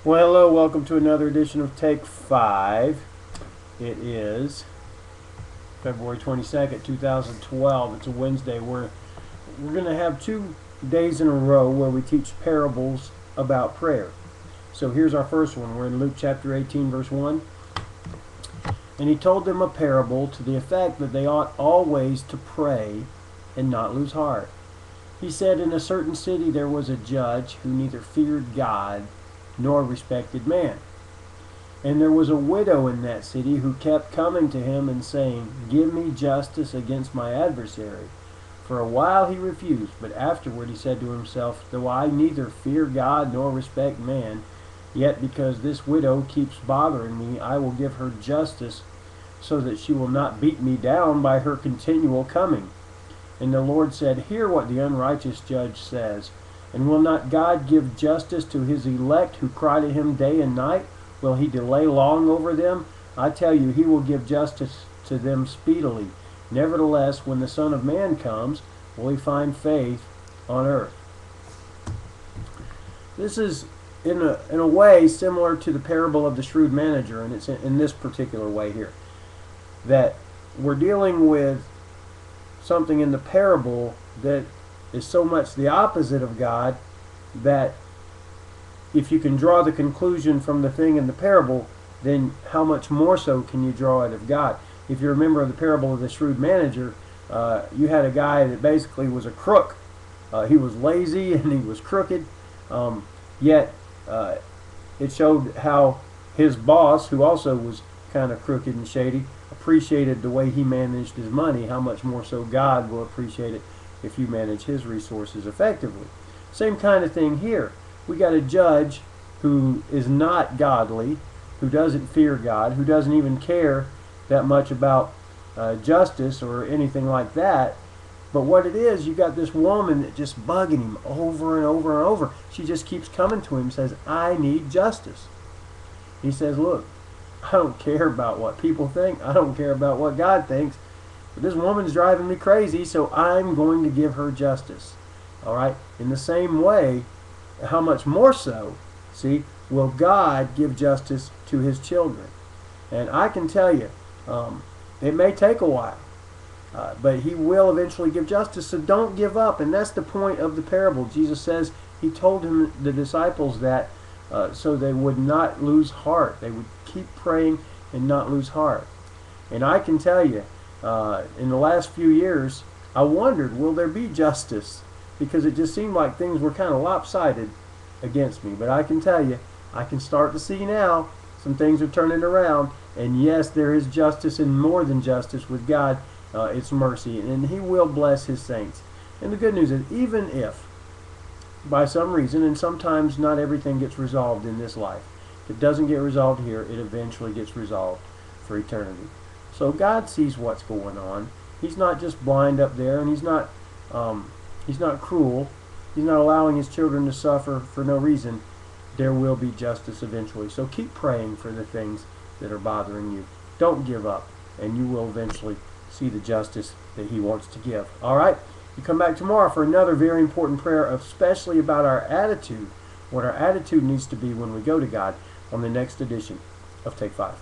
Well, hello, welcome to another edition of Take 5. It is February 22nd, 2012. It's a Wednesday. We're going to have 2 days in a row where we teach parables about prayer. So here's our first one. We're in Luke chapter 18, verse 1. And he told them a parable to the effect that they ought always to pray and not lose heart. He said, in a certain city there was a judge who neither feared God nor respected man. And there was a widow in that city who kept coming to him and saying, "Give me justice against my adversary." For a while he refused, but afterward he said to himself, "Though I neither fear God nor respect man, yet because this widow keeps bothering me, I will give her justice so that she will not beat me down by her continual coming." And the Lord said, "Hear what the unrighteous judge says. And will not God give justice to his elect who cry to him day and night? Will he delay long over them? I tell you, he will give justice to them speedily. Nevertheless, when the Son of Man comes, will he find faith on earth?" This is in a way similar to the parable of the shrewd manager, and it's in this particular way here. That we're dealing with something in the parable that is so much the opposite of God that if you can draw the conclusion from the thing in the parable, then how much more so can you draw it of God? If you remember the parable of the shrewd manager, you had a guy that basically was a crook. He was lazy and he was crooked, yet it showed how his boss, who also was kind of crooked and shady, appreciated the way he managed his money. How much more so God will appreciate it if you manage his resources effectively. Same kind of thing here. We got a judge who is not godly, who doesn't fear God, who doesn't even care that much about justice or anything like that. But what it is, you got this woman that just bugging him over and over and over. She just keeps coming to him and says, "I need justice." He says, "Look, I don't care about what people think. I don't care about what God thinks. But this woman's driving me crazy, so I'm going to give her justice." All right? In the same way, how much more so, see, will God give justice to his children? And I can tell you, it may take a while, but he will eventually give justice, so don't give up. And that's the point of the parable. Jesus says he told the disciples that so they would not lose heart. They would keep praying and not lose heart. And I can tell you, in the last few years, I wondered, will there be justice? Because it just seemed like things were kind of lopsided against me. But I can tell you, I can start to see now some things are turning around. And yes, there is justice, and more than justice with God. It's mercy, and he will bless his saints. And the good news is, even if by some reason, and sometimes not everything gets resolved in this life, if it doesn't get resolved here, it eventually gets resolved for eternity. So God sees what's going on. He's not just blind up there, and he's not cruel. He's not allowing his children to suffer for no reason. There will be justice eventually. So keep praying for the things that are bothering you. Don't give up, and you will eventually see the justice that he wants to give. All right? You come back tomorrow for another very important prayer, especially about our attitude, what our attitude needs to be when we go to God, on the next edition of Take 5.